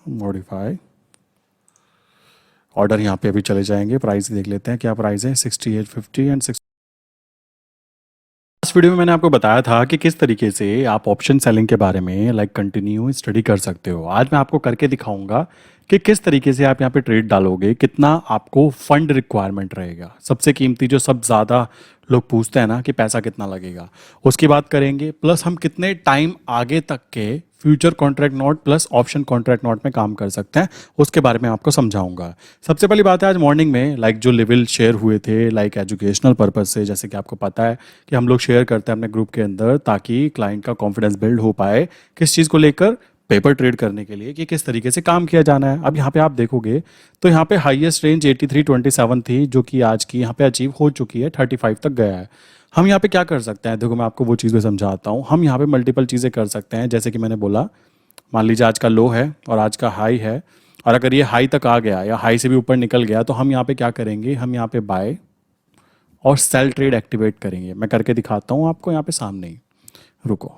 Modify order, यहाँ पे अभी चले जाएंगे, प्राइस देख लेते हैं क्या प्राइस है, 6850 एंड 6। लास्ट वीडियो में मैंने आपको बताया था कि किस तरीके से आप ऑप्शन सेलिंग के बारे में कंटिन्यू स्टडी कर सकते हो। आज मैं आपको करके दिखाऊंगा कि किस तरीके से आप यहाँ पे ट्रेड डालोगे, कितना आपको फंड रिक्वायरमेंट रहेगा। सबसे कीमती जो सब ज़्यादा लोग पूछते हैं ना कि पैसा कितना लगेगा, उसकी बात करेंगे। प्लस हम कितने टाइम आगे तक के future contract note plus option contract note में काम कर सकते हैं, उसके बारे में आपको समझाऊंगा। सबसे पहली बात है, आज मॉर्निंग में जो लेवल शेयर हुए थे एजुकेशनल पर्पज से, जैसे कि आपको पता है कि हम लोग शेयर करते हैं अपने ग्रुप के अंदर ताकि क्लाइंट का कॉन्फिडेंस बिल्ड हो पाए किस चीज़ को लेकर, पेपर ट्रेड करने के लिए कि किस तरीके से काम किया जाना है। अब यहाँ पे आप देखोगे तो यहाँ पे हाईएस्ट रेंज 8327 थी, जो कि आज की यहाँ पे अचीव हो चुकी है, 35 तक गया है। हम यहाँ पे क्या कर सकते हैं, देखो मैं आपको वो चीज़ को समझाता हूँ। हम यहाँ पे मल्टीपल चीज़ें कर सकते हैं, जैसे कि मैंने बोला, मान लीजिए आज का लो है और आज का हाई है, और अगर ये हाई तक आ गया या हाई से भी ऊपर निकल गया तो हम यहाँ पे क्या करेंगे, हम यहाँ पे बाय और सेल ट्रेड एक्टिवेट करेंगे। मैं करके दिखाता हूँ आपको यहाँ पे सामने ही, रुको।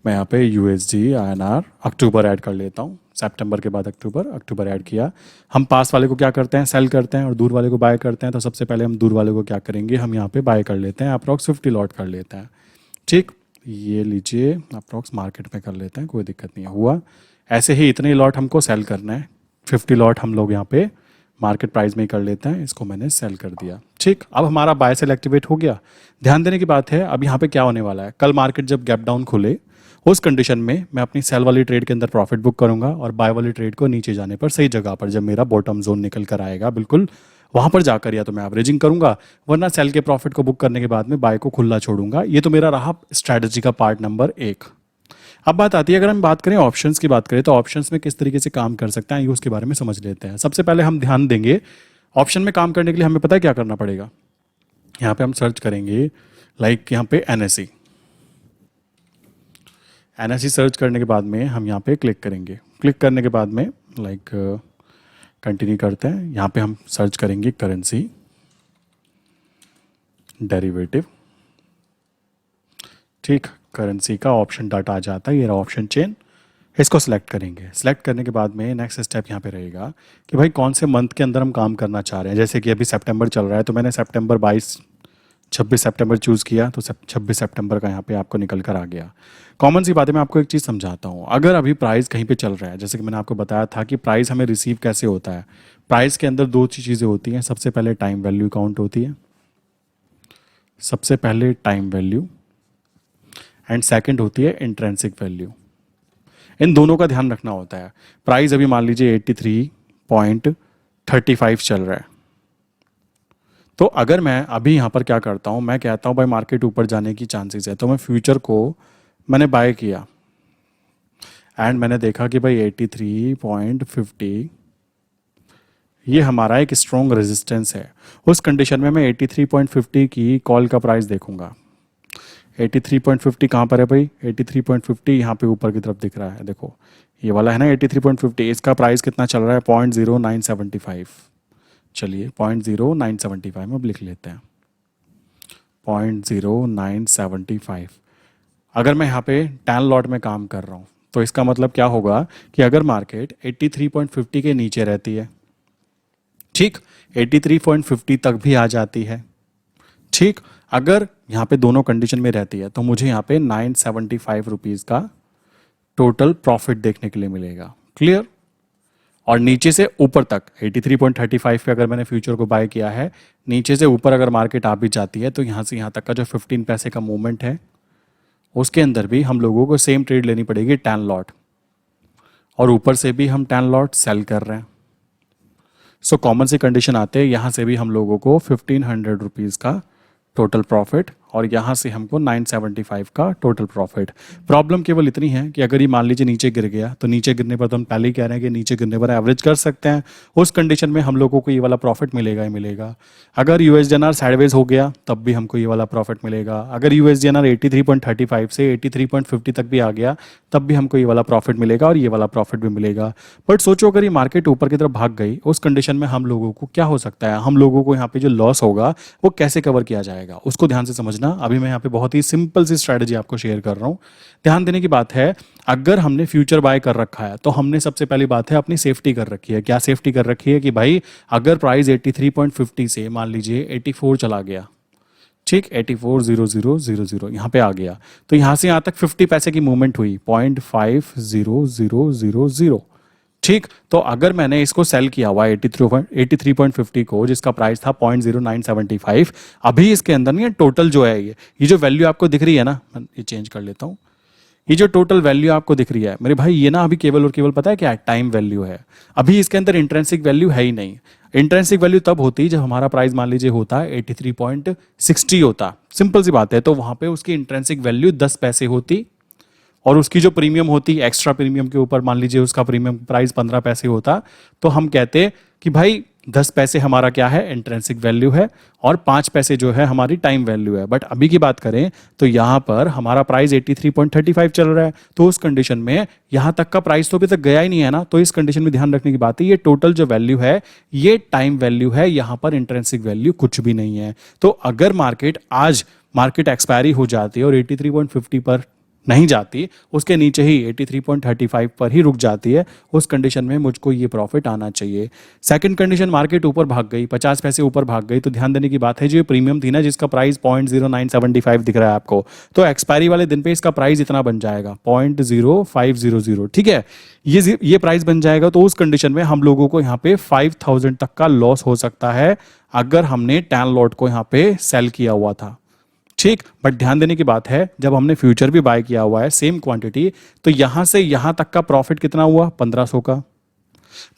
मैं यहाँ पे USD INR अक्टूबर ऐड कर लेता हूँ, सितंबर के बाद अक्टूबर ऐड किया। हम पास वाले को क्या करते हैं, सेल करते हैं, और दूर वाले को बाय करते हैं। तो सबसे पहले हम दूर वाले को क्या करेंगे, हम यहाँ पे बाय कर लेते हैं, अप्रॉक्स 50 लॉट कर लेते हैं। ठीक, ये लीजिए अप्रॉक्स मार्केट में कर लेते हैं, कोई दिक्कत नहीं हुआ। ऐसे ही इतने लॉट हमको सेल करना है, 50 लॉट हम लोग यहाँ पे मार्केट प्राइस में ही कर लेते हैं। इसको मैंने सेल कर दिया। ठीक, अब हमारा बाय सेल एक्टिवेट हो गया। ध्यान देने की बात है, अब यहाँ पे क्या होने वाला है, कल मार्केट जब गैप डाउन खुले उस कंडीशन में मैं अपनी सेल वाली ट्रेड के अंदर प्रॉफिट बुक करूंगा, और बाय वाली ट्रेड को नीचे जाने पर सही जगह पर जब मेरा बॉटम जोन निकल कर आएगा, बिल्कुल वहां पर जाकर या तो मैं एवरेजिंग करूंगा, वरना सेल के प्रॉफिट को बुक करने के बाद में बाय को खुला छोड़ूंगा। ये तो मेरा रहा स्ट्रैटेजी का पार्ट नंबर 1। अब बात आती है, अगर हम बात करें ऑप्शंस की बात करें, तो ऑप्शंस में किस तरीके से काम कर सकते हैं ये उसके बारे में समझ लेते हैं। सबसे पहले हम ध्यान देंगे, ऑप्शन में काम करने के लिए हमें पता है क्या करना पड़ेगा। यहाँ पे हम सर्च करेंगे यहाँ पे NSE सर्च करने के बाद में हम यहाँ पे क्लिक करेंगे। क्लिक करने के बाद में कंटिन्यू करते हैं। यहाँ पे हम सर्च करेंगे करेंसी डेरिवेटिव। ठीक, करेंसी का ऑप्शन डाटा आ जाता है, ये रहा ऑप्शन चेन। इसको सिलेक्ट करेंगे। सिलेक्ट करने के बाद में नेक्स्ट स्टेप यहाँ पे रहेगा कि भाई कौन से मंथ के अंदर हम काम करना चाह रहे हैं। जैसे कि अभी सितंबर चल रहा है, तो मैंने सितंबर 26 सितंबर चूज़ किया, तो 26 सितंबर का यहाँ पे आपको निकल कर आ गया। कॉमन सी बात है, मैं आपको एक चीज़ समझाता हूँ। अगर अभी प्राइस कहीं पे चल रहा है, जैसे कि मैंने आपको बताया था कि प्राइस हमें रिसीव कैसे होता है। प्राइस के अंदर दो चीज़ें होती हैं। सबसे पहले टाइम वैल्यू काउंट होती है, सबसे पहले टाइम वैल्यू, एंड सेकेंड होती है इंट्रेंसिक वैल्यू। इन दोनों का ध्यान रखना होता है। प्राइस अभी मान लीजिए 83.35 चल रहा है, तो अगर मैं अभी यहाँ पर क्या करता हूँ, मैं कहता हूँ भाई मार्केट ऊपर जाने की चांसेस है, तो मैं फ्यूचर को मैंने बाय किया एंड मैंने देखा कि भाई 83.50 ये हमारा एक स्ट्रॉन्ग रेजिस्टेंस है। उस कंडीशन में मैं 83.50 की कॉल का प्राइस देखूंगा। 83.50 कहाँ पर है भाई, 83.50 यहाँ पे ऊपर की तरफ दिख रहा है, देखो ये वाला है ना 83.50। इसका प्राइस कितना चल रहा है, 0.0975। चलिए 0.0975 में अब लिख लेते हैं, 0.0975। अगर मैं यहाँ पे 10 लॉट में काम कर रहा हूँ, तो इसका मतलब क्या होगा कि अगर मार्केट 83.50 के नीचे रहती है, ठीक, 83.50 तक भी आ जाती है, ठीक, अगर यहाँ पे दोनों कंडीशन में रहती है, तो मुझे यहाँ पे 975 रुपीज़ का टोटल प्रॉफिट देखने के लिए मिलेगा। क्लियर। और नीचे से ऊपर तक 83.35 पे अगर मैंने फ्यूचर को बाय किया है, नीचे से ऊपर अगर मार्केट आ भी जाती है, तो यहाँ से यहाँ तक का जो 15 पैसे का मूवमेंट है, उसके अंदर भी हम लोगों को सेम ट्रेड लेनी पड़ेगी 10 लॉट, और ऊपर से भी हम 10 लॉट सेल कर रहे हैं। सो कॉमन सी कंडीशन आते हैं, यहाँ से भी हम लोगों को 1500 रुपीज़ का टोटल प्रॉफिट, और यहाँ से हमको 975 का टोटल प्रॉफिट। प्रॉब्लम केवल इतनी है कि अगर ये मान लीजिए नीचे गिर गया, तो नीचे गिरने पर तो हम पहले ही कह रहे हैं कि नीचे गिरने पर एवरेज कर सकते हैं। उस कंडीशन में हम लोगों को ये वाला प्रॉफिट मिलेगा ही मिलेगा। अगर USD/INR साइडवेज हो गया, तब भी हमको ये वाला प्रॉफिट मिलेगा। अगर USD/INR 83.35 से 83.50 तक भी आ गया, तब भी हमको ये वाला प्रॉफिट मिलेगा, और ये वाला प्रॉफिट भी मिलेगा। बट सोचो अगर ये मार्केट ऊपर की तरफ भाग गई, उस कंडीशन में हम लोगों को क्या हो सकता है, हम लोगों को यहाँ पे जो लॉस होगा वो कैसे कवर किया जाएगा, उसको ध्यान से समझने समझना, अभी मैं यहाँ पे बहुत ही सिंपल सी स्ट्रैटेजी आपको शेयर कर रहा हूँ। ध्यान देने की बात है, अगर हमने फ्यूचर बाय कर रखा है तो हमने सबसे पहली बात है अपनी सेफ्टी कर रखी है। क्या सेफ्टी कर रखी है कि भाई अगर प्राइस 83.50 से मान लीजिए 84 चला गया, ठीक, 84,00,00 यहाँ पे आ गया, तो यहाँ से यहाँ तक 50 पैसे की मूवमेंट हुई, 0.5000, ठीक। तो अगर मैंने इसको सेल किया हुआ 83.50 को, जिसका प्राइस था 0.0975, अभी इसके अंदर नहीं है टोटल जो है ये जो वैल्यू आपको दिख रही है ना, मैं ये चेंज कर लेता हूँ, ये जो टोटल वैल्यू आपको दिख रही है मेरे भाई, ये ना अभी केवल और केवल पता है क्या, टाइम वैल्यू है। अभी इसके अंदर इंट्रेंसिक वैल्यू है ही नहीं। इंट्रेंसिक वैल्यू तब होती जब हमारा प्राइस मान लीजिए होता 83.60 होता, सिंपल सी बात है, तो वहां पे उसकी इंट्रेंसिक वैल्यू 10 पैसे होती, और उसकी जो प्रीमियम होती एक्स्ट्रा प्रीमियम के ऊपर मान लीजिए उसका प्रीमियम प्राइस 15 पैसे होता, तो हम कहते कि भाई 10 पैसे हमारा क्या है, इंट्रेंसिक वैल्यू है, और 5 पैसे जो है हमारी टाइम वैल्यू है। बट अभी की बात करें तो यहाँ पर हमारा प्राइस 83.35 चल रहा है, तो उस कंडीशन में यहाँ तक का प्राइस तो अभी तक गया ही नहीं है ना, तो इस कंडीशन में ध्यान रखने की बात है, ये टोटल जो वैल्यू है ये टाइम वैल्यू है, यहाँ पर इंट्रेंसिक वैल्यू कुछ भी नहीं है। तो अगर मार्केट एक्सपायरी हो जाती है और 83.50 पर नहीं जाती, उसके नीचे ही 83.35 पर ही रुक जाती है, उस कंडीशन में मुझको ये प्रॉफिट आना चाहिए। सेकंड कंडीशन, मार्केट ऊपर भाग गई, 50 पैसे ऊपर भाग गई, तो ध्यान देने की बात है, जो प्रीमियम थी ना जिसका प्राइस 0.0975 दिख रहा है आपको, तो एक्सपायरी वाले दिन पे इसका प्राइस इतना बन जाएगा 0.0500, ठीक है, ये प्राइस बन जाएगा। तो उस कंडीशन में हम लोगों को यहाँ पे 5000 तक का लॉस हो सकता है अगर हमने टैन लॉट को यहाँ पे सेल किया हुआ था, ठीक। बट ध्यान देने की बात है, जब हमने फ्यूचर भी बाय किया हुआ है सेम क्वांटिटी, तो यहां से यहां तक का प्रॉफिट कितना हुआ, 1500 का,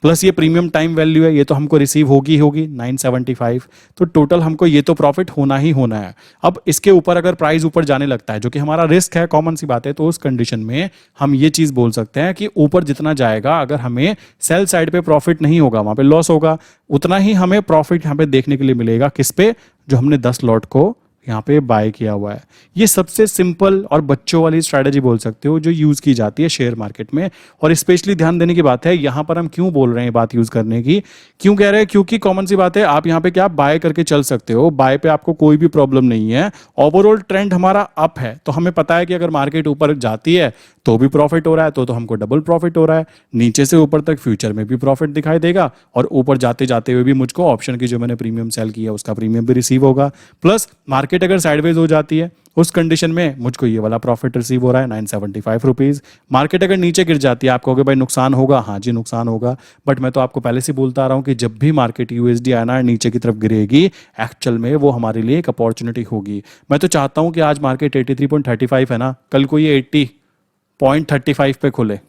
प्लस ये प्रीमियम टाइम वैल्यू है, ये तो हमको रिसीव होगी 975, तो टोटल हमको ये तो प्रॉफिट होना ही होना है। अब इसके ऊपर अगर प्राइस ऊपर जाने लगता है, जो कि हमारा रिस्क है, कॉमन सी बात है, तो उस कंडीशन में हम ये चीज बोल सकते हैं कि ऊपर जितना जाएगा, अगर हमें सेल साइड पे प्रॉफिट नहीं होगा, वहां पे लॉस होगा, उतना ही हमें प्रॉफिट यहां पे देखने के लिए मिलेगा, किस पे, जो हमने 10 लॉट को यहाँ पे बाय किया हुआ है। ये सबसे सिंपल और बच्चों वाली स्ट्रैटेजी बोल सकते हो जो यूज की जाती है शेयर मार्केट में। और स्पेशली ध्यान देने की बात है, यहाँ पर हम क्यों बोल रहे हैं बात यूज करने की, क्यों कह रहे हैं, क्योंकि कॉमन सी बात है, आप यहाँ पे क्या बाय करके चल सकते हो, बाय पे आपको कोई भी प्रॉब्लम नहीं है, ओवरऑल ट्रेंड हमारा अप है, तो हमें पता है कि अगर मार्केट ऊपर जाती है तो भी प्रॉफिट हो रहा है, तो हमको डबल प्रॉफिट हो रहा है, नीचे से ऊपर तक फ्यूचर में भी प्रॉफिट दिखाई देगा, और ऊपर जाते जाते हुए भी मुझको ऑप्शन की जो मैंने प्रीमियम सेल किया उसका प्रीमियम भी रिसीव होगा, प्लस मार्केट अगर साइडवेज हो जाती है उस कंडीशन में मुझको ये वाला प्रॉफिट रिसीव हो रहा है 975 रुपीज। मार्केट अगर नीचे गिर जाती है, आप कहोगे भाई नुकसान होगा, हाँ जी नुकसान होगा, बट मैं तो आपको पहले से बोलता आ रहा हूं कि जब भी मार्केट यूएसडी आना नीचे की तरफ गिरेगी, एक्चुअल में वो हमारे लिए एक अपॉर्चुनिटी होगी। मैं तो चाहता हूं कि आज मार्केट 83.35 है ना, कल को ये 80.35 पे खुले,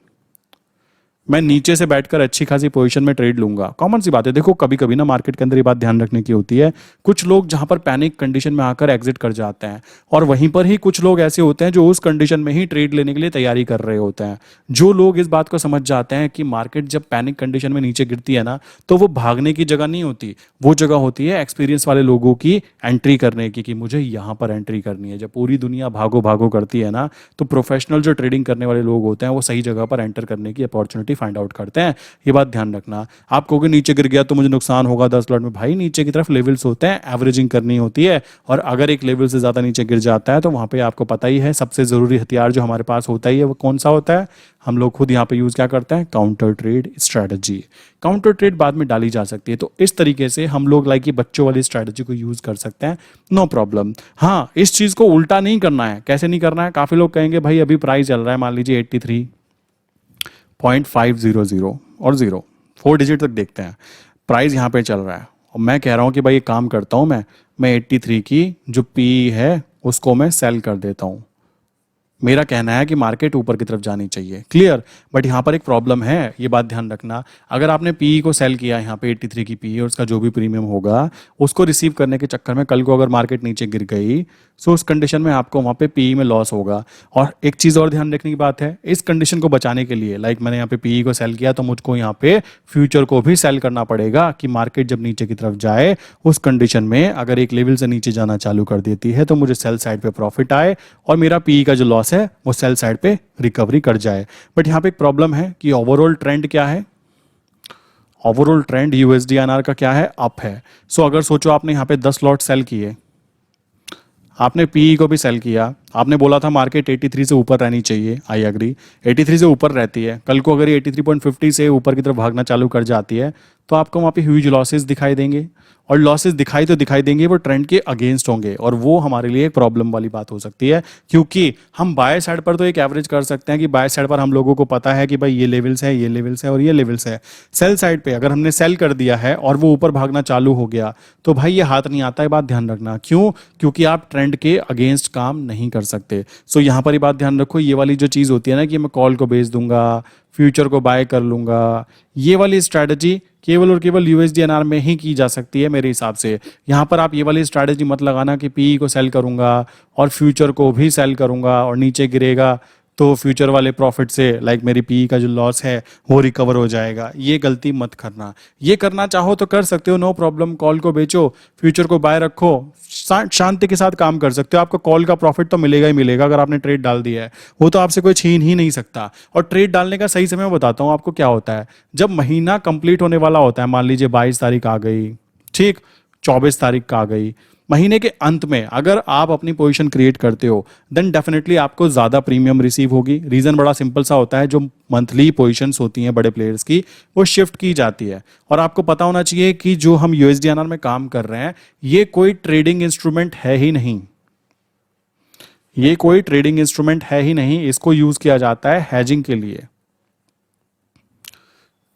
मैं नीचे से बैठकर अच्छी खासी पोजीशन में ट्रेड लूंगा। कॉमन सी बात है, देखो कभी कभी ना मार्केट के अंदर ये बात ध्यान रखने की होती है, कुछ लोग जहां पर पैनिक कंडीशन में आकर एग्जिट कर जाते हैं, और वहीं पर ही कुछ लोग ऐसे होते हैं जो उस कंडीशन में ही ट्रेड लेने के लिए तैयारी कर रहे होते हैं। जो लोग इस बात को समझ जाते हैं कि मार्केट जब पैनिक कंडीशन में नीचे गिरती है ना, तो वो भागने की जगह नहीं होती, वो जगह होती है एक्सपीरियंस वाले लोगों की एंट्री करने की, कि मुझे यहां पर एंट्री करनी है। जब पूरी दुनिया भागो भागो करती है ना, तो प्रोफेशनल जो ट्रेडिंग करने वाले लोग होते हैं वो सही जगह पर एंटर करने की अपॉर्चुनिटी फाइंड आउट करते हैं। ये बात ध्यान रखना। आप कहोगे नीचे गिर गया तो मुझे नुकसान होगा 10 लॉट में, भाई नीचे की तरफ लेवल्स होते हैं, एवरेजिंग करनी होती है, और अगर एक लेवल से ज्यादा नीचे गिर जाता है तो वहां पे आपको पता ही है सबसे जरूरी हथियार जो हमारे पास होता ही है वो कौन सा होता है, हम लोग खुद यहाँ पे यूज क्या करते हैं, counter trade strategy. Counter trade बाद में डाली जा सकती है, तो इस तरीके से हम लोग लाइक ये बच्चों वाली स्ट्रेटजी को यूज कर सकते हैं, नो प्रॉब्लम। हाँ, इस चीज को उल्टा नहीं करना है। कैसे नहीं करना है, काफी लोग कहेंगे भाई अभी प्राइस चल रहा है मान लीजिए 83.500 और 4 डिजिट तक देखते हैं, प्राइस यहाँ पे चल रहा है, और मैं कह रहा हूँ कि भाई एक काम करता हूँ, मैं 83 की जो पी है उसको मैं सेल कर देता हूँ। मेरा कहना है कि मार्केट ऊपर की तरफ जानी चाहिए, क्लियर। बट यहाँ पर एक प्रॉब्लम है, ये बात ध्यान रखना, अगर आपने पीई को सेल किया यहाँ पे 83 की पीई और उसका जो भी प्रीमियम होगा उसको रिसीव करने के चक्कर में कल को अगर मार्केट नीचे गिर गई, सो उस कंडीशन में आपको वहाँ पे पीई में लॉस होगा। और एक चीज़ और ध्यान रखने की बात है, इस कंडीशन को बचाने के लिए लाइक मैंने यहाँ पे पीई को सेल किया तो मुझको यहाँ पे फ्यूचर को भी सेल करना पड़ेगा कि मार्केट जब नीचे की तरफ जाए उस कंडीशन में अगर एक लेवल से नीचे जाना चालू कर देती है तो मुझे सेल साइड पे प्रॉफिट आए और मेरा पीई का जो लॉस है वो सेल साइड पे रिकवरी कर जाए। बट यहाँ पे एक प्रॉब्लम है कि ओवरऑल ट्रेंड क्या है, ओवरऑल ट्रेंड यूएसडी आईएनआर का क्या है, अप है। सो अगर सोचो आपने यहाँ पे 10 लॉट सेल किए, आपने पीई को भी सेल किया, आपने बोला था मार्केट 83 से ऊपर रहनी चाहिए, आई एग्री, 83 से ऊपर रहती है, कल को अगर ये 83.50 से ऊपर की तरफ भागना चालू कर जाती है तो आपको वहाँ पे ह्यूज लॉसेस दिखाई देंगे, और लॉसेस दिखाई तो दिखाई देंगे, वो ट्रेंड के अगेंस्ट होंगे, और वो हमारे लिए एक प्रॉब्लम वाली बात हो सकती है, क्योंकि हम बाय साइड पर तो एक एवरेज कर सकते हैं कि बाय साइड पर हम लोगों को पता है कि भाई ये लेवल्स है, ये लेवल्स है और ये लेवल्स है। सेल साइड पे अगर हमने सेल कर दिया है और वो ऊपर भागना चालू हो गया तो भाई ये हाथ नहीं आता है, बात ध्यान रखना। क्यों? क्योंकि आप ट्रेंड के अगेंस्ट काम नहीं कर सकते। सो यहाँ पर ये बात ध्यान रखो, ये वाली जो चीज़ होती है ना कि मैं कॉल को बेच दूंगा, फ्यूचर को बाय कर लूंगा, ये वाली स्ट्रैटेजी केवल और केवल यूएसडीएनआर में ही की जा सकती है मेरे हिसाब से। यहाँ पर आप ये वाली स्ट्रैटेजी मत लगाना कि पीई को सेल करूंगा और फ्यूचर को भी सेल करूंगा और नीचे गिरेगा तो फ्यूचर वाले प्रॉफिट से लाइक मेरी पीई का जो लॉस है वो रिकवर हो जाएगा। ये गलती मत करना। ये करना चाहो तो कर सकते हो, नो प्रॉब्लम, कॉल को बेचो, फ्यूचर को बाय रखो, शांति के साथ काम कर सकते हो। आपको कॉल का प्रॉफिट तो मिलेगा ही मिलेगा अगर आपने ट्रेड डाल दिया है, वो तो आपसे कोई छीन ही नहीं सकता। और ट्रेड डालने का सही समय मैं बताता हूँ आपको क्या होता है। जब महीना कंप्लीट होने वाला होता है, मान लीजिए 22 तारीख आ गई, ठीक, 24 तारीख का आ गई, महीने के अंत में अगर आप अपनी पोजीशन क्रिएट करते हो देन डेफिनेटली आपको ज़्यादा प्रीमियम रिसीव होगी। रीज़न बड़ा सिंपल सा होता है, जो मंथली पोजीशंस होती हैं बड़े प्लेयर्स की वो शिफ्ट की जाती है। और आपको पता होना चाहिए कि जो हम यूएसडीएनआर में काम कर रहे हैं ये कोई ट्रेडिंग इंस्ट्रूमेंट है ही नहीं, ये कोई ट्रेडिंग इंस्ट्रूमेंट है ही नहीं, इसको यूज़ किया जाता है हैजिंग के लिए,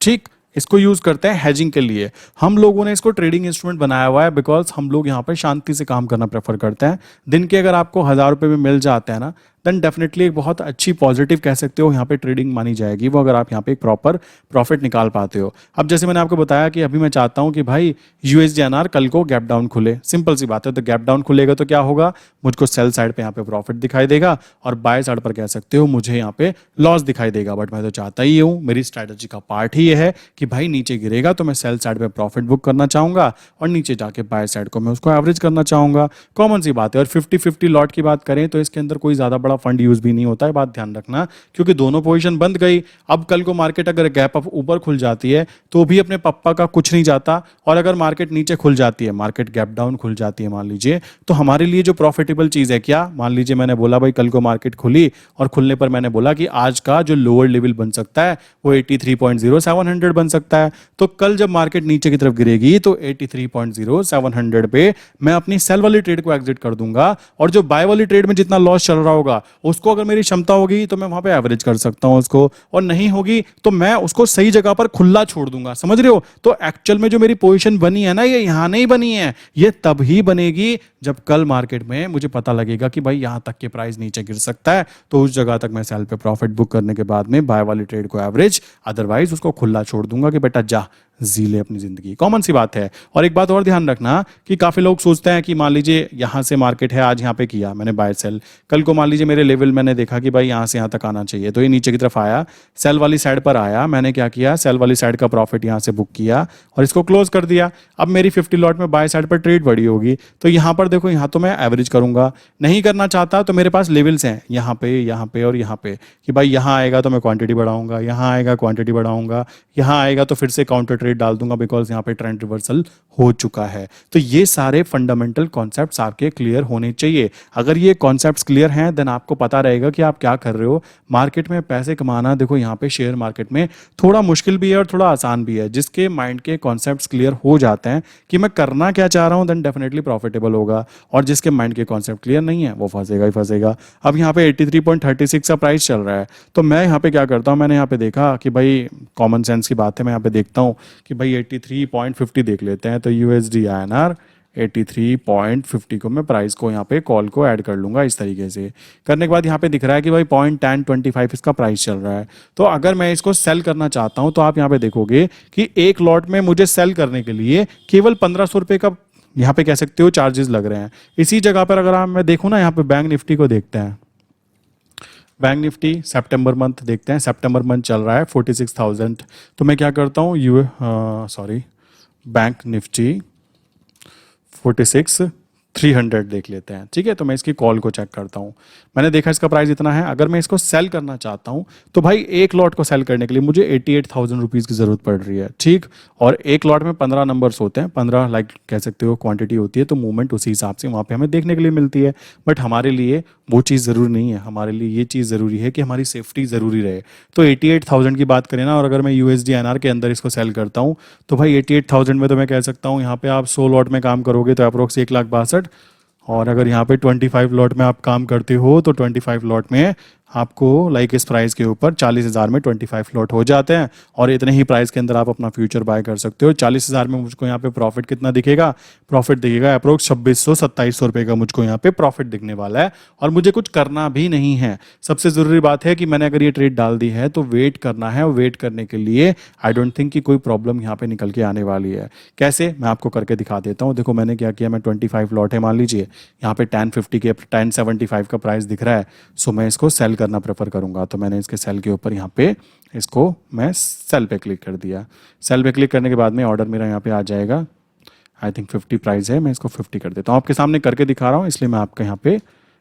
ठीक, इसको यूज करते हैं हैजिंग के लिए। हम लोगों ने इसको ट्रेडिंग इंस्ट्रूमेंट बनाया हुआ है बिकॉज हम लोग यहाँ पे शांति से काम करना प्रेफर करते हैं। दिन के अगर आपको 1000 रुपये भी मिल जाते हैं ना देन डेफिनेटली एक बहुत अच्छी पॉजिटिव कह सकते हो यहाँ पे ट्रेडिंग मानी जाएगी वो, अगर आप यहाँ पे एक प्रॉपर प्रॉफिट निकाल पाते हो। अब जैसे मैंने आपको बताया कि अभी मैं चाहता हूँ कि भाई यूएसडीएनआर कल को गैप डाउन खुले, सिंपल सी बात है, तो गैप डाउन खुलेगा तो क्या होगा, मुझको सेल साइड पे यहाँ पे प्रॉफिट दिखाई देगा और बाय साइड पर कह सकते हो मुझे यहाँ पे लॉस दिखाई देगा। बट मैं तो चाहता ही हूँ, मेरी स्ट्रैटेजी का पार्ट ही ये है कि भाई नीचे गिरेगा तो मैं सेल साइड पे प्रॉफिट बुक करना चाहूंगा और नीचे जाके बाय साइड को मैं उसको एवरेज करना चाहूंगा। कॉमन सी बात है। और 50-50 लॉट की बात करें तो इसके अंदर कोई ज्यादा बड़ा फंड यूज भी नहीं होता है, बात ध्यान रखना, क्योंकि दोनों पोजीशन बंद गई। अब कल को मार्केट अगर गैप अप ऊपर खुल जाती है तो भी अपने पप्पा का कुछ नहीं जाता, और अगर मार्केट नीचे खुल जाती है, मार्केट गैप डाउन खुल जाती है मान लीजिए, तो हमारे लिए जो प्रॉफिटेबल चीज है क्या, मान लीजिए मैंने बोला भाई कल को मार्केट खुली और खुलने पर मैंने बोला कि आज का जो लोअर लेवल बन सकता है वो 83.0700 बन सकता है। तो कल जब मार्केट नीचे की तरफ गिरेगी तो 83.0700 पे मैं अपनी सेल वाली ट्रेड को एग्जिट कर दूंगा, और जो बाय वाली ट्रेड में जितना लॉस चल रहा होगा उसको अगर मेरी क्षमता होगी तो मैं वहां पे एवरेज कर सकता हूं उसको, और नहीं होगी तो मैं उसको सही जगह पर खुला छोड़ दूंगा। समझ रहे हो? तो एक्चुअल में जो मेरी पोजीशन बनी है ना, ये यहां नहीं बनी है, ये तब ही बनेगी जब कल मार्केट में मुझे पता लगेगा कि भाई यहां तक के प्राइस नीचे गिर सकता है, तो उस जगह तक मैं सेल पे प्रॉफिट बुक करने के बाद में बाय वाली ट्रेड को एवरेज, अदरवाइज उसको खुला छोड़ दूंगा कि बेटा जा जी ले अपनी जिंदगी। कॉमन सी बात है। और एक बात और ध्यान रखना कि काफी लोग सोचते हैं कि मान लीजिए यहां से मार्केट है, आज यहां पे किया मैंने बाय सेल, कल को मान लीजिए मेरे लेवल मैंने देखा कि भाई यहां से यहां तक आना चाहिए, तो ये नीचे की तरफ आया, सेल वाली साइड पर आया, मैंने क्या किया, सेल वाली साइड का प्रॉफिट यहां से बुक किया और इसको क्लोज कर दिया। अब मेरी 50 लॉट में बाय साइड पर ट्रेड बढ़ी होगी, तो यहां पर देखो, यहां तो मैं एवरेज करूंगा, नहीं करना चाहता तो मेरे पास लेवल्स हैं यहाँ पे और यहाँ पे, कि भाई यहाँ आएगा तो मैं क्वांटिटी बढ़ाऊंगा, यहाँ आएगा क्वांटिटी बढ़ाऊंगा, यहाँ आएगा तो फिर से काउंटर ट्रेड डाल दूंगा बिकॉज यहाँ पे ट्रेंड रिवर्सल हो चुका है। तो ये सारे फंडामेंटल कॉन्सेप्ट्स आपके क्लियर होने चाहिए। अगर ये कॉन्सेप्ट्स क्लियर हैं देन आपको पता रहेगा कि आप क्या कर रहे हो। मार्केट में पैसे कमाना, देखो यहाँ पे शेयर मार्केट में थोड़ा मुश्किल भी है और थोड़ा आसान भी है। जिसके माइंड के कॉन्सेप्ट्स क्लियर हो जाते हैं कि मैं करना क्या चाह रहा हूँ देन डेफिनेटली प्रॉफिटेबल होगा, और जिसके माइंड के कॉन्सेप्ट क्लियर नहीं है वो फंसेगा ही फंसेगा। अब यहाँ पे 83.36 का प्राइस चल रहा है, तो मैं यहाँ पे क्या करता हूँ, मैंने यहाँ पे देखा कि भाई कॉमन सेंस की बात है, मैं यहाँ पे देखता हूँ कि भाई 83.50 देख लेते हैं, तो यूएसडी INR 83.50 को मैं प्राइस को यहाँ पे कॉल को ऐड कर लूंगा। इस तरीके से करने के बाद यहाँ पे दिख रहा है कि भाई 0.1025 इसका प्राइस चल रहा है, तो अगर मैं इसको सेल करना चाहता हूँ तो आप यहाँ पे देखोगे कि एक लॉट में मुझे सेल करने के लिए केवल 1500 रुपये का यहाँ पे कह सकते हो चार्जेस लग रहे हैं। इसी जगह पर अगर मैं देखूँ ना, यहाँ पे बैंक निफ्टी को देखते हैं, बैंक निफ्टी सितंबर मंथ देखते हैं, सितंबर मंथ चल रहा है 46,000, तो मैं क्या करता हूँ बैंक निफ्टी 46 300 देख लेते हैं, ठीक है। तो मैं इसकी कॉल को चेक करता हूँ। मैंने देखा इसका प्राइस इतना है। अगर मैं इसको सेल करना चाहता हूँ तो भाई एक लॉट को सेल करने के लिए मुझे 88,000 रुपीज़ की ज़रूरत पड़ रही है, ठीक। और एक लॉट में 15 नंबर्स होते हैं, 15 लाइक कह सकते हो क्वांटिटी होती है, तो मूवमेंट उसी हिसाब से वहाँ पे हमें देखने के लिए मिलती है। बट हमारे लिए वो चीज़ ज़रूरी नहीं है, हमारे लिए ये चीज़ ज़रूरी है कि हमारी सेफ्टी ज़रूरी रहे। तो 88,000 की बात करें ना, और अगर मैं यूएसडी एनआर के अंदर इसको सेल करता हूँ तो भाई 88,000 में तो मैं कह सकता हूँ यहाँ पे आप 100 लॉट में काम करोगे तो अप्रोक्स 1,62,000। और अगर यहाँ पे 25 लॉट में आप काम करते हो तो 25 लॉट में आपको लाइक इस प्राइस के ऊपर 40,000 में 25 लॉट हो जाते हैं। और इतने ही प्राइस के अंदर आप अपना फ्यूचर बाय कर सकते हो। 40,000 में मुझको यहाँ पे प्रॉफिट कितना दिखेगा? प्रॉफिट दिखेगा अप्रोक्स 2600-2700 रुपये का मुझको यहाँ पे प्रॉफिट दिखने वाला है। और मुझे कुछ करना भी नहीं है। सबसे ज़रूरी बात है कि मैंने अगर ये ट्रेड डाल दी है तो वेट करना है, और वेट करने के लिए आई डोंट थिंक कि कोई प्रॉब्लम यहाँ पे निकल के आने वाली है। कैसे, मैं आपको करके दिखा देता हूँ। देखो मैंने क्या किया, मैं 25 लॉट है मान लीजिए, यहाँ पे 1050 के 1075 का प्राइस दिख रहा है। सो मैं इसको सेल करना प्रेफर करूंगा। तो मैंने इसके सेल के ऊपर यहाँ पे इसको मैं सेल पे क्लिक कर दिया। सेल पे क्लिक करने के बाद में ऑर्डर मेरा यहाँ पे आ जाएगा। आई थिंक 50 प्राइस है, मैं इसको 50 कर देता हूँ। आपके सामने करके दिखा रहा हूँ इसलिए मैं आपके यहाँ पे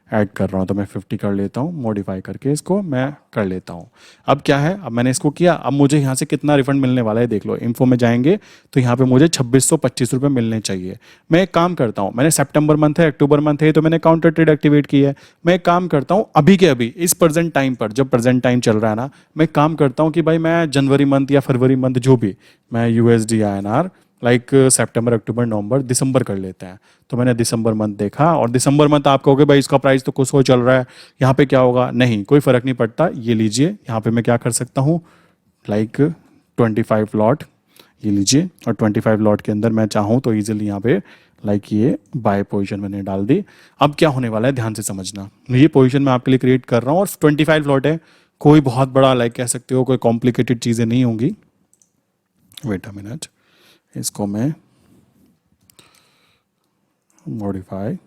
ऐड कर रहा हूँ। तो मैं 50 कर लेता हूँ, मॉडिफाई करके इसको मैं कर लेता हूँ। अब क्या है, अब मैंने इसको किया, अब मुझे यहाँ से कितना रिफंड मिलने वाला है देख लो। इन्फो में जाएंगे तो यहाँ पे मुझे 2625 रुपये मिलने चाहिए। मैं एक काम करता हूँ, मैंने सितंबर मंथ है, अक्टूबर मंथ है, तो मैंने काउंटर ट्रेड एक्टिवेट की है। मैं एक काम करता हूँ अभी के अभी इस प्रेजेंट टाइम पर, जब प्रेजेंट टाइम चल रहा है ना, मैं एक काम करता हूँ कि भाई मैं जनवरी मंथ या फरवरी मंथ जो भी, मैं यूएसडी आईएनआर लाइक सितंबर अक्टूबर नवंबर दिसंबर कर लेते हैं। तो मैंने दिसंबर मंथ देखा, और दिसंबर मंथ आप कहोगे भाई इसका प्राइस तो कुछ हो चल रहा है, यहाँ पे क्या होगा? नहीं, कोई फर्क नहीं पड़ता। ये लीजिए, यहाँ पे मैं क्या कर सकता हूँ, लाइक 25 लॉट ये लीजिए, और 25 लॉट के अंदर मैं चाहूँ तो ईजिली यहाँ पे लाइक ये बाय पोजीशन मैंने डाल दी। अब क्या होने वाला है ध्यान से समझना। ये पोजीशन मैं आपके लिए क्रिएट कर रहा हूँ और 25 लॉट है, कोई बहुत बड़ा लाइक कह सकते हो कोई कॉम्प्लिकेटेड चीज़ें नहीं होंगी। वेट अ मिनट, इसको मैं मॉडिफाई,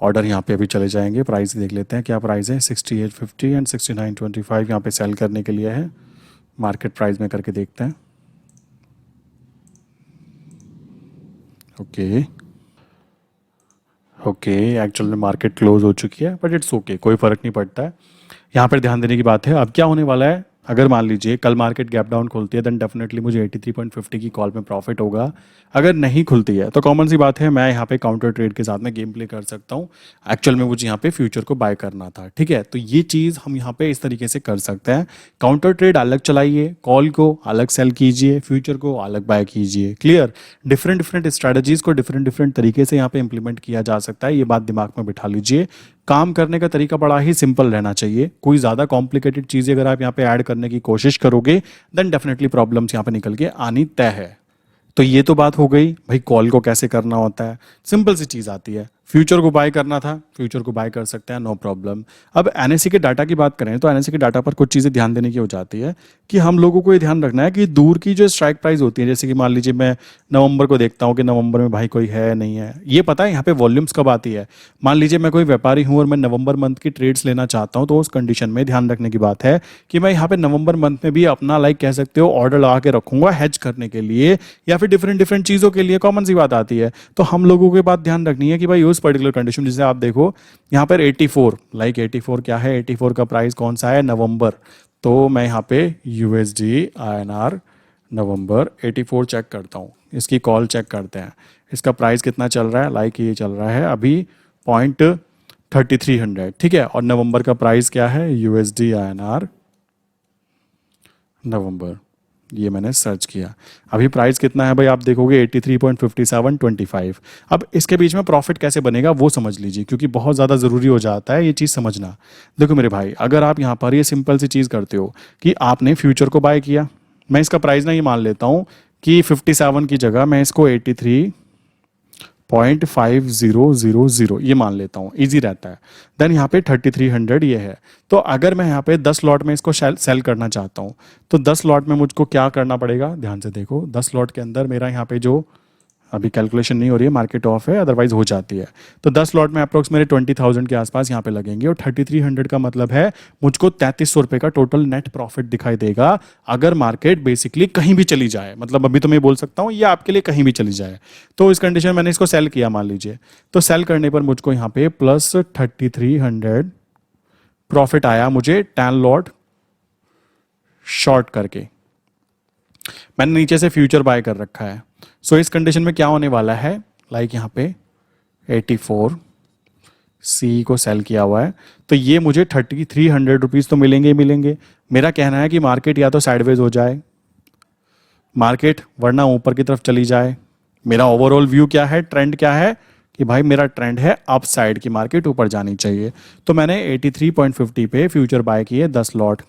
ऑर्डर यहाँ पे अभी चले जाएंगे। प्राइस देख लेते हैं क्या प्राइस है। 6850 एंड 6925 यहाँ पे सेल करने के लिए है। मार्केट प्राइस में करके देखते हैं। ओके ओके, एक्चुअल में मार्केट क्लोज हो चुकी है, बट इट्स ओके, कोई फर्क नहीं पड़ता है। यहाँ पर ध्यान देने की बात है। अब क्या होने वाला है, अगर मान लीजिए कल मार्केट गैप डाउन खुलती है, देन डेफिनेटली मुझे 83.50 की कॉल में प्रॉफिट होगा। अगर नहीं खुलती है तो कॉमन सी बात है, मैं यहाँ पे काउंटर ट्रेड के साथ में गेम प्ले कर सकता हूँ। एक्चुअल में मुझे यहाँ पे फ्यूचर को बाय करना था, ठीक है। तो ये चीज़ हम यहाँ पे इस तरीके से कर सकते हैं। काउंटर ट्रेड अलग चलाइए, कॉल को अलग सेल कीजिए, फ्यूचर को अलग बाय कीजिए। क्लियर, डिफरेंट डिफरेंट स्ट्रैटेजीज को डिफरेंट डिफरेंट तरीके से यहाँ पे इंप्लीमेंट किया जा सकता है। ये बात दिमाग में बिठा लीजिए। काम करने का तरीका बड़ा ही सिंपल रहना चाहिए। कोई ज़्यादा कॉम्प्लिकेटेड चीज़ें अगर आप यहाँ पे ऐड करने की कोशिश करोगे देन डेफिनेटली प्रॉब्लम्स यहाँ पे निकल के आनी तय है। तो ये तो बात हो गई भाई कॉल को कैसे करना होता है, सिंपल सी चीज़ आती है। फ्यूचर को बाय करना था, फ्यूचर को बाय कर सकते हैं, नो प्रॉब्लम। अब एनएससी के डाटा की बात करें तो एनएससी के डाटा पर कुछ चीज़ें ध्यान देने की हो जाती है कि हम लोगों को ये ध्यान रखना है कि दूर की जो स्ट्राइक प्राइस होती है, जैसे कि मान लीजिए मैं नवंबर को देखता हूँ कि नवंबर में भाई कोई है नहीं है, ये पता है यहाँ पे वॉल्यूम्स कब आती है। मान लीजिए मैं कोई व्यापारी हूँ और मैं नवंबर मंथ की ट्रेड्स लेना चाहता हूँ, तो उस कंडीशन में ध्यान रखने की बात है कि मैं यहाँ पे नवंबर मंथ में भी अपना लाइक कह सकते हो ऑर्डर लगा के रखूंगा हेज करने के लिए या फिर डिफरेंट डिफरेंट चीज़ों के लिए। कॉमन सी बात आती है। तो हम लोगों के बात ध्यान रखनी है कि भाई उस पर्टिकुलर कंडीशन, जैसे आप देखो यहाँ पर 84 लाइक 84 क्या है, 84 का प्राइस कौन सा है, नवंबर। तो मैं यहाँ पे यूएसडी आईएनआर नवंबर 84 चेक करता हूँ। इसकी कॉल चेक करते हैं, इसका प्राइस कितना चल रहा है। लाइक ये चल रहा है अभी 0.3300, ठीक है। और नवंबर का प्राइस क्या है, यूएसडी आईएनआर नवंबर, ये मैंने सर्च किया। अभी प्राइस कितना है भाई, आप देखोगे 83.5725। अब इसके बीच में प्रॉफिट कैसे बनेगा वो समझ लीजिए, क्योंकि बहुत ज़्यादा ज़रूरी हो जाता है ये चीज़ समझना। देखो मेरे भाई, अगर आप यहाँ पर ये सिंपल सी चीज़ करते हो कि आपने फ्यूचर को बाय किया, मैं इसका प्राइस ना ये मान लेता हूँ कि 57 की जगह मैं इसको 83.5000 ये मान लेता हूँ, इजी रहता है। देन यहाँ पे 3300 ये है। तो अगर मैं यहाँ पे 10 लॉट में इसको सेल करना चाहता हूँ तो 10 लॉट में मुझको क्या करना पड़ेगा, ध्यान से देखो। 10 लॉट के अंदर मेरा यहाँ पे जो अभी कैलकुलेशन नहीं हो रही है, मार्केट ऑफ है, अदरवाइज हो जाती है। तो 10 लॉट में अप्रोक्स मेरे 20,000 के आसपास यहाँ पे लगेंगे, और 3300 का मतलब है मुझको 3300 रुपये का टोटल नेट प्रॉफिट दिखाई देगा अगर मार्केट बेसिकली कहीं भी चली जाए। मतलब अभी तो मैं बोल सकता हूँ ये आपके लिए कहीं भी चली जाए। तो इस कंडीशन में मैंने इसको सेल किया मान लीजिए, तो सेल करने पर मुझको यहाँ पे प्लस 3300 प्रॉफिट आया मुझे 10 लॉट शॉर्ट करके। मैंने नीचे से फ्यूचर बाय कर रखा है। सो इस कंडीशन में क्या होने वाला है, लाइक यहाँ पे 84 सी को सेल किया हुआ है, तो ये मुझे 3300 रुपीज़ तो मिलेंगे ही मिलेंगे। मेरा कहना है कि मार्केट या तो साइडवेज हो जाए मार्केट, वरना ऊपर की तरफ चली जाए। मेरा ओवरऑल व्यू क्या है, ट्रेंड क्या है कि भाई मेरा ट्रेंड है अप साइड की, मार्केट ऊपर जानी चाहिए। तो मैंने 83.50 पे फ्यूचर बाय किए 10 लॉट।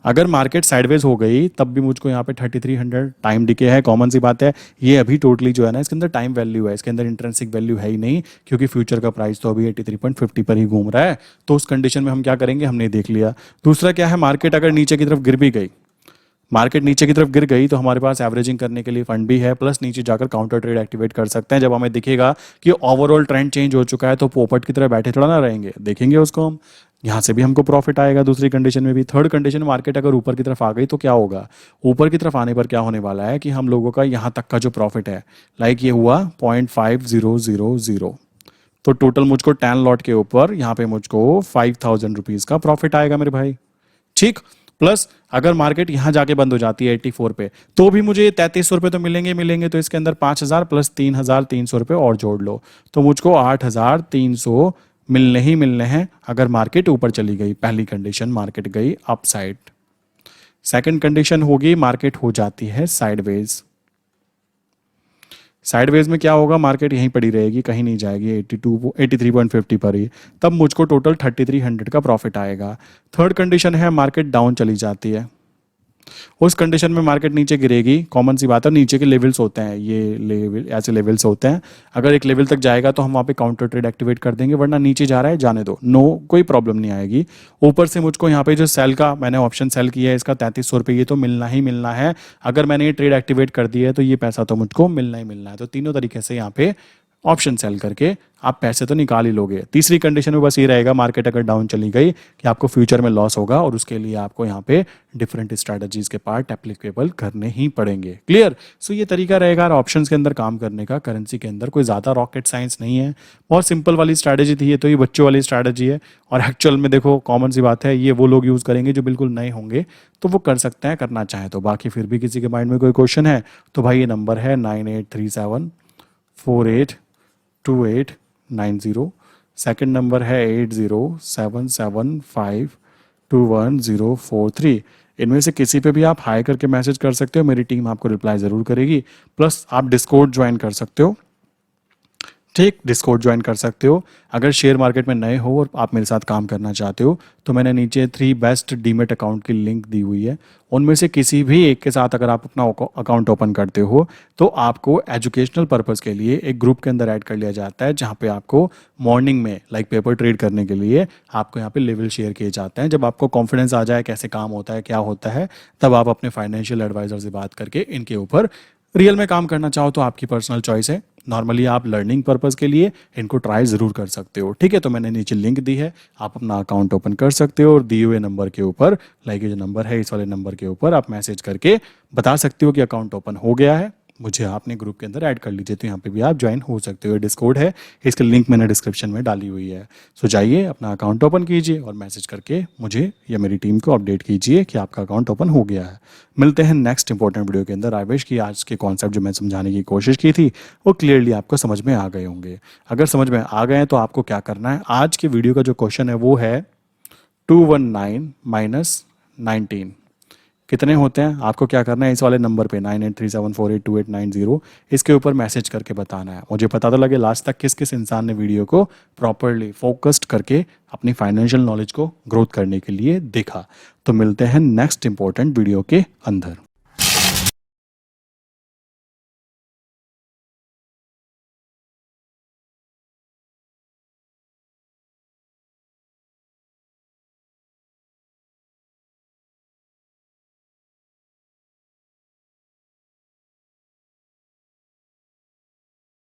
अगर मार्केट साइडवेज हो गई तब भी मुझको यहाँ पे 3300 टाइम डिके है, कॉमन सी बात है। ये अभी टोटली जो है ना, इसके अंदर टाइम वैल्यू है, इसके अंदर इंट्रिंसिक वैल्यू है ही नहीं, क्योंकि फ्यूचर का प्राइस तो अभी 83.50 पर ही घूम रहा है। तो उस कंडीशन में हम क्या करेंगे, हमने देख लिया। दूसरा क्या है, मार्केट अगर नीचे की तरफ गिर भी गई, मार्केट नीचे की तरफ गिर गई तो हमारे पास एवरेजिंग करने के लिए फंड भी है, प्लस नीचे जाकर काउंटर ट्रेड एक्टिवेट कर सकते हैं। जब हमें दिखेगा कि ओवरऑल ट्रेंड चेंज हो चुका है तो पोपट की तरह बैठे थोड़ा ना रहेंगे, देखेंगे उसको हम, यहाँ से भी हमको प्रॉफिट आएगा। दूसरी कंडीशन में भी, थर्ड कंडीशन में मार्केट अगर ऊपर की तरफ आ गई तो क्या होगा, ऊपर की तरफ आने पर क्या होने वाला है कि हम लोगों का यहाँ तक का जो प्रॉफिट है, लाइक ये हुआ 0.5000, तो टोटल मुझको 10 लॉट के ऊपर यहाँ पे मुझको 5000 रुपीज़ का प्रॉफिट आएगा मेरे भाई, ठीक। प्लस अगर मार्केट यहां जाके बंद हो जाती है 84 पे, तो भी मुझे 3300 रुपये तो मिलेंगे मिलेंगे। तो इसके अंदर 5000 प्लस 3300 रुपये और जोड़ लो, तो मुझको 8300 मिलने ही मिलने हैं अगर मार्केट ऊपर चली गई। पहली कंडीशन, मार्केट गई अप साइड। सेकंड कंडीशन होगी, मार्केट हो जाती है साइडवेज। साइडवेज में क्या होगा, मार्केट यहीं पड़ी रहेगी, कहीं नहीं जाएगी, 83.50 पर ही, तब मुझको टोटल 3300 का प्रॉफिट आएगा। थर्ड कंडीशन है, मार्केट डाउन चली जाती है। उस कंडीशन में मार्केट नीचे गिरेगी, कॉमन सी बात है, नीचे के लेवल्स होते हैं, ये लेवल ऐसे लेवल्स होते हैं। अगर एक लेवल तक जाएगा तो हम वहाँ पे काउंटर ट्रेड एक्टिवेट कर देंगे, वरना नीचे जा रहा है जाने दो, नो कोई प्रॉब्लम नहीं आएगी। ऊपर से मुझको यहाँ पे जो सेल का मैंने ऑप्शन सेल किया है, इसका 3300 रुपये, ये तो मिलना ही मिलना है। अगर मैंने ये ट्रेड एक्टिवेट कर दिया है तो ये पैसा तो मुझको मिलना ही मिलना है। तो तीनों तरीके से यहाँ पे ऑप्शन सेल करके आप पैसे तो निकाल ही लोगे। तीसरी कंडीशन में बस ये रहेगा, मार्केट अगर डाउन चली गई कि आपको फ्यूचर में लॉस होगा, और उसके लिए आपको यहाँ पे डिफरेंट स्ट्रैटेजीज के पार्ट एप्लीकेबल करने ही पड़ेंगे। क्लियर। सो ये तरीका रहेगा ऑप्शंस के अंदर काम करने का। करेंसी के अंदर कोई ज़्यादा रॉकेट साइंस नहीं है, बहुत सिंपल वाली स्ट्रैटेजी थी ये, तो ये बच्चों वाली स्ट्रैटेजी है। और एक्चुअल में देखो, कॉमन सी बात है, ये वो लोग यूज़ करेंगे जो बिल्कुल नए होंगे, तो वो कर सकते हैं करना चाहें तो। बाकी फिर भी किसी के माइंड में कोई क्वेश्चन है तो भाई ये नंबर है 9837482890। सेकंड नंबर है 8077521043। इनमें से किसी पे भी आप हाई करके मैसेज कर सकते हो, मेरी टीम आपको रिप्लाई ज़रूर करेगी। प्लस आप डिस्कॉर्ड ज्वाइन कर सकते हो, ठीक, डिस्कॉर्ड ज्वाइन कर सकते हो। अगर शेयर मार्केट में नए हो और आप मेरे साथ काम करना चाहते हो तो मैंने नीचे 3 बेस्ट डीमेट अकाउंट की लिंक दी हुई है। उनमें से किसी भी एक के साथ अगर आप अपना अकाउंट ओपन करते हो तो आपको एजुकेशनल पर्पज़ के लिए एक ग्रुप के अंदर ऐड कर लिया जाता है, जहाँ पे आपको मॉर्निंग में लाइक पेपर ट्रेड करने के लिए आपको यहाँ पे लेवल शेयर किए जाते हैं। जब आपको कॉन्फिडेंस आ जाए कैसे काम होता है, क्या होता है, तब आप अपने फाइनेंशियल एडवाइजर से बात करके इनके ऊपर रियल में काम करना चाहो तो आपकी पर्सनल चॉइस है। नॉर्मली आप लर्निंग पर्पस के लिए इनको ट्राई ज़रूर कर सकते हो, ठीक है। तो मैंने नीचे लिंक दी है, आप अपना अकाउंट ओपन कर सकते हो, और दिए हुए नंबर के ऊपर, लाइक ये जो नंबर है इस वाले नंबर के ऊपर आप मैसेज करके बता सकते हो कि अकाउंट ओपन हो गया है, मुझे आपने ग्रुप के अंदर ऐड कर लीजिए। तो यहाँ पे भी आप ज्वाइन हो सकते हो। डिस्कॉर्ड है, इसकी लिंक मैंने डिस्क्रिप्शन में डाली हुई है। सो जाइए अपना अकाउंट ओपन कीजिए और मैसेज करके मुझे या मेरी टीम को अपडेट कीजिए कि आपका अकाउंट ओपन हो गया है। मिलते हैं नेक्स्ट इंपॉर्टेंट वीडियो के अंदर। आई विश कि आज के कॉन्सेप्ट जो मैं समझाने की कोशिश की थी वो क्लियरली आपको समझ में आ गए होंगे। अगर समझ में आ गए हैं तो आपको क्या करना है, आज के वीडियो का जो क्वेश्चन है वो है 219 माइनस 19 कितने होते हैं। आपको क्या करना है, इस वाले नंबर पे 9837482890 इसके ऊपर मैसेज करके बताना है। मुझे पता तो लगे लास्ट तक किस किस इंसान ने वीडियो को प्रॉपरली फोकस्ड करके अपनी फाइनेंशियल नॉलेज को ग्रोथ करने के लिए देखा। तो मिलते हैं नेक्स्ट इंपॉर्टेंट वीडियो के अंदर।